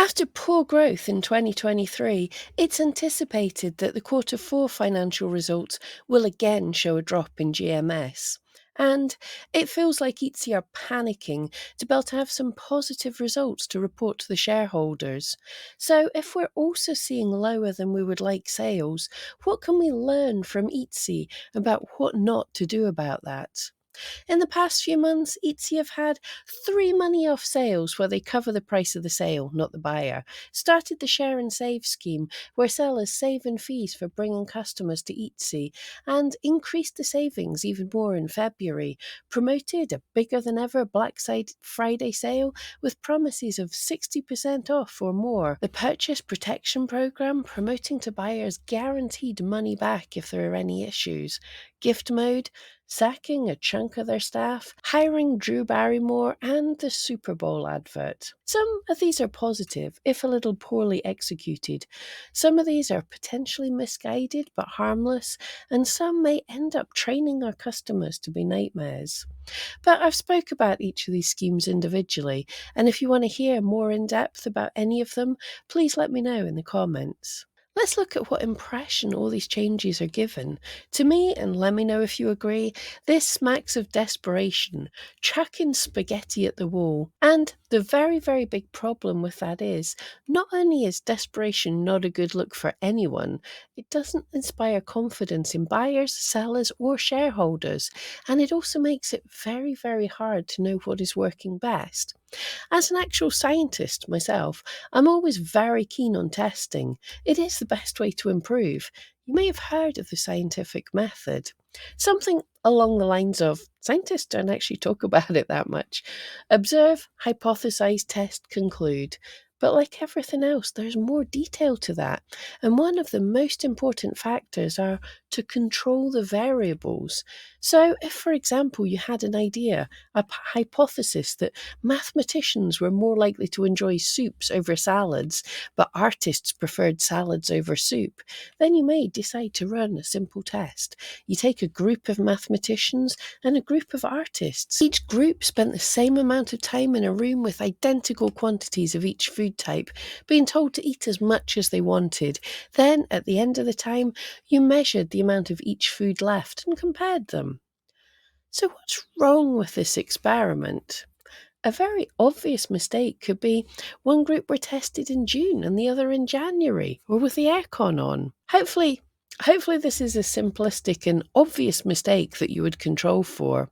After poor growth in 2023, it's anticipated that the Q4 financial results will again show a drop in GMS. And it feels like Etsy are panicking to be able to have some positive results to report to the shareholders. So, if we're also seeing lower than we would like sales, what can we learn from Etsy about what not to do about that? In the past few months, Etsy have had 3 money off sales where they cover the price of the sale, not the buyer, started the share and save scheme where sellers save in fees for bringing customers to Etsy, and increased the savings even more in February, promoted a bigger than ever Black Friday sale with promises of 60% off or more, the purchase protection program promoting to buyers guaranteed money back if there are any issues, gift mode, sacking a chunk of their staff, hiring Drew Barrymore, and the Super Bowl advert. Some of these are positive, if a little poorly executed. Some of these are potentially misguided but harmless, and some may end up training our customers to be nightmares. But I've spoke about each of these schemes individually, and if you want to hear more in depth about any of them, please let me know in the comments. Let's look at what impression all these changes are given. To me, and let me know if you agree, this smacks of desperation, chucking spaghetti at the wall. And the very, very big problem with that is, not only is desperation not a good look for anyone, it doesn't inspire confidence in buyers, sellers, or shareholders, and it also makes it very, very hard to know what is working best. As an actual scientist myself, I'm always very keen on testing. It is the best way to improve. You may have heard of the scientific method. Something along the lines of, scientists don't actually talk about it that much. Observe, hypothesize, test, conclude. But like everything else, there's more detail to that. And one of the most important factors are to control the variables. So if, for example, you had an idea, a hypothesis that mathematicians were more likely to enjoy soups over salads, but artists preferred salads over soup, then you may decide to run a simple test. You take a group of mathematicians and a group of artists. Each group spent the same amount of time in a room with identical quantities of each food type, being told to eat as much as they wanted. Then, at the end of the time, you measured the amount of each food left and compared them. So what's wrong with this experiment? A very obvious mistake could be one group were tested in June and the other in January, or with the aircon on. Hopefully this is a simplistic and obvious mistake that you would control for.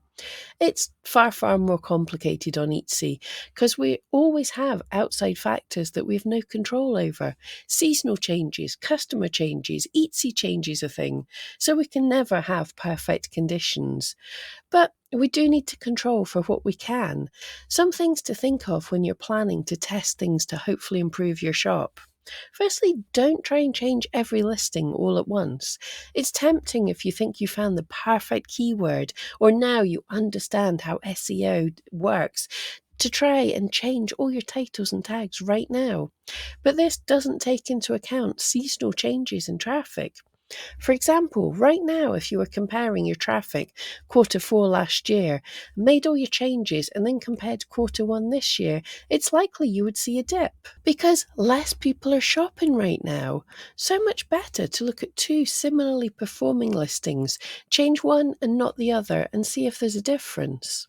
It's far, far more complicated on Etsy because we always have outside factors that we have no control over. Seasonal changes, customer changes, Etsy changes a thing, so we can never have perfect conditions. But we do need to control for what we can. Some things to think of when you're planning to test things to hopefully improve your shop. Firstly, don't try and change every listing all at once. It's tempting if you think you found the perfect keyword or now you understand how SEO works to try and change all your titles and tags right now. But this doesn't take into account seasonal changes in traffic. For example, right now, if you were comparing your traffic Q4 last year, made all your changes, and then compared Q1 this year, it's likely you would see a dip because less people are shopping right now. So much better to look at two similarly performing listings, change one and not the other, and see if there's a difference.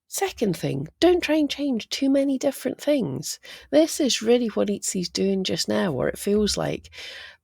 Second thing, don't try and change too many different things. This is really what Etsy's doing just now, or it feels like.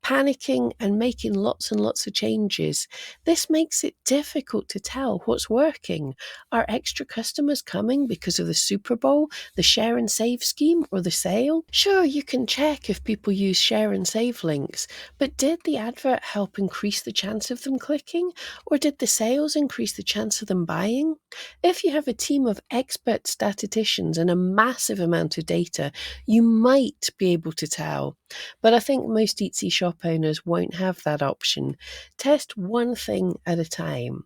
Panicking and making lots and lots of changes. This makes it difficult to tell what's working. Are extra customers coming because of the Super Bowl, the share and save scheme, or the sale? Sure, you can check if people use share and save links, but did the advert help increase the chance of them clicking, or did the sales increase the chance of them buying? If you have a team of expert statisticians and a massive amount of data, you might be able to tell. But I think most Etsy shop owners won't have that option. Test one thing at a time.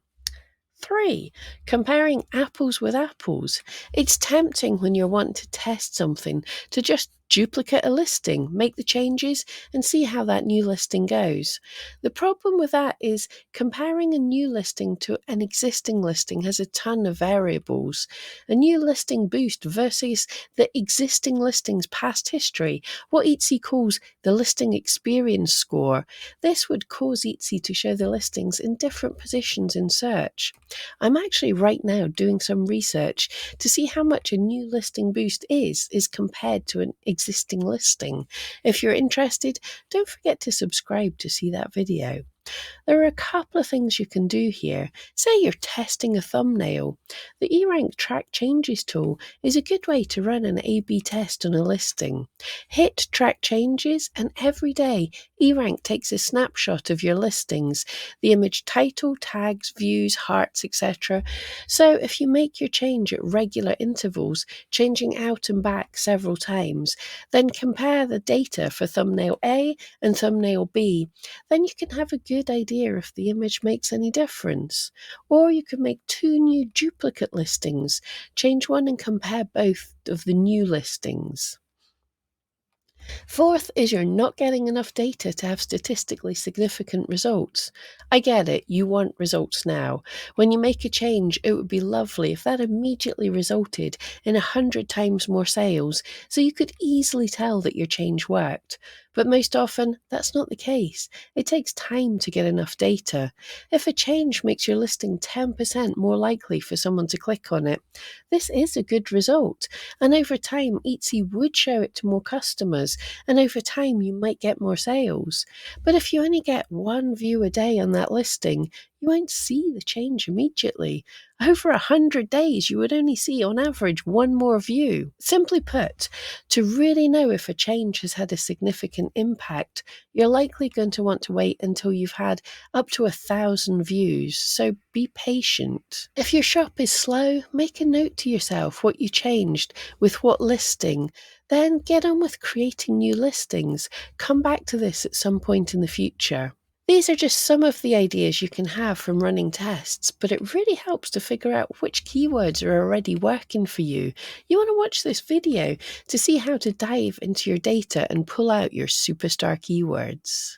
3. Comparing apples with apples. It's tempting when you're wanting to test something to just duplicate a listing, make the changes, and see how that new listing goes. The problem with that is comparing a new listing to an existing listing has a ton of variables. A new listing boost versus the existing listing's past history, what Etsy calls the listing experience score. This would cause Etsy to show the listings in different positions in search. I'm actually right now doing some research to see how much a new listing boost is compared to an existing listing. If you're interested, don't forget to subscribe to see that video. There are a couple of things you can do here. Say you're testing a thumbnail. The eRank Track Changes tool is a good way to run an A/B test on a listing. Hit Track Changes, and every day eRank takes a snapshot of your listings, the image title, tags, views, hearts, etc. So if you make your change at regular intervals, changing out and back several times, then compare the data for thumbnail A and thumbnail B, then you can have a good idea if the image makes any difference. Or you can make 2 new duplicate listings, change one and compare both of the new listings. Fourth is you're not getting enough data to have statistically significant results. I get it, you want results now. When you make a change, it would be lovely if that immediately resulted in 100 times more sales, so you could easily tell that your change worked. But most often, that's not the case. It takes time to get enough data. If a change makes your listing 10% more likely for someone to click on it, this is a good result. And over time, Etsy would show it to more customers, and over time you might get more sales. But if you only get 1 view a day on that listing, you won't see the change immediately. Over 100 days, you would only see on average 1 more view. Simply put, to really know if a change has had a significant impact, you're likely going to want to wait until you've had up to 1,000 views, so be patient. If your shop is slow, make a note to yourself what you changed with what listing. Then get on with creating new listings. Come back to this at some point in the future. These are just some of the ideas you can have from running tests, but it really helps to figure out which keywords are already working for you. You want to watch this video to see how to dive into your data and pull out your superstar keywords.